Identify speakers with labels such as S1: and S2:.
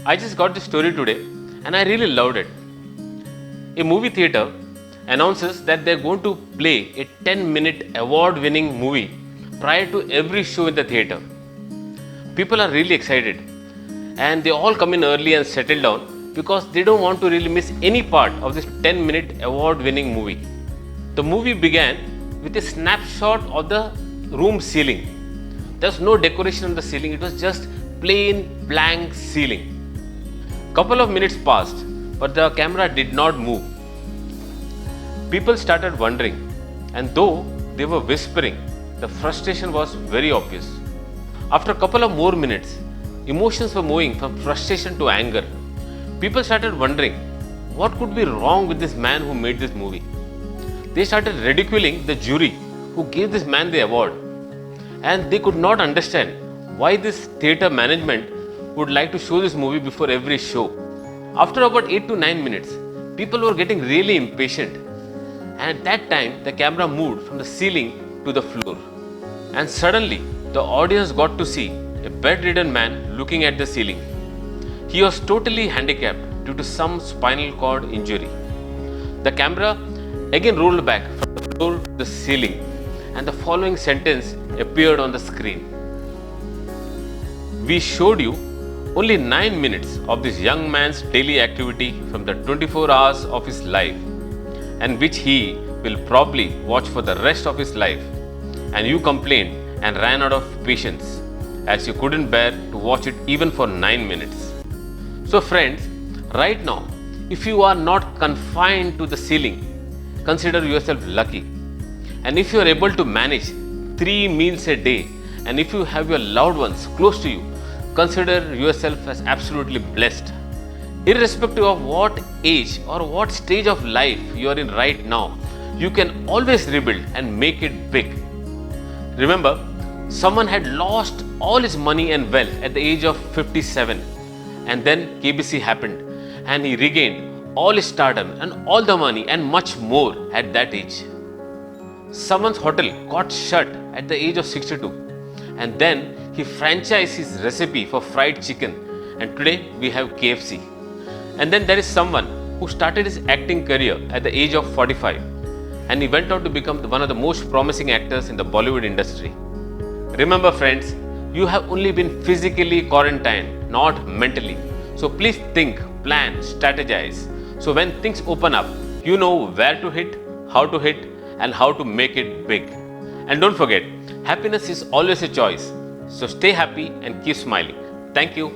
S1: I just got this story today and I really loved it. A movie theater announces that they're going to play a 10-minute award-winning movie prior to every show in the theater. People are really excited and they all come in early and settle down because they don't want to really miss any part of this 10-minute award-winning movie. The movie began with a snapshot of the room ceiling. There's no decoration on the ceiling, it was just plain blank ceiling. Couple of minutes passed, but the camera did not move. People started wondering, and though they were whispering, the frustration was very obvious. After a couple of more minutes, emotions were moving from frustration to anger. People started wondering, what could be wrong with this man who made this movie? They started ridiculing the jury who gave this man the award. And they could not understand why this theatre management would like to show this movie before every show. After about 8 to 9 minutes, people were getting really impatient. And at that time, the camera moved from the ceiling to the floor. And suddenly, the audience got to see a bedridden man looking at the ceiling. He was totally handicapped due to some spinal cord injury. The camera again rolled back from the floor to the ceiling, and the following sentence appeared on the screen. We showed you only 9 minutes of this young man's daily activity from the 24 hours of his life, and which he will probably watch for the rest of his life. And you complained and ran out of patience as you couldn't bear to watch it even for 9 minutes. So friends, right now, if you are not confined to the ceiling, consider yourself lucky. And if you are able to manage 3 meals a day, and if you have your loved ones close to you, consider yourself as absolutely blessed. Irrespective of what age or what stage of life you are in right now, you can always rebuild and make it big. Remember, someone had lost all his money and wealth at the age of 57, and then KBC happened and he regained all his stardom and all the money and much more at that age. Someone's hotel got shut at the age of 62, and then he franchised his recipe for fried chicken, and today we have KFC. And then there is someone who started his acting career at the age of 45, and he went on to become one of the most promising actors in the Bollywood industry. Remember friends, you have only been physically quarantined, not mentally. So please think, plan, strategize. So when things open up, you know where to hit, how to hit, and how to make it big. And don't forget, happiness is always a choice. So stay happy and keep smiling. Thank you.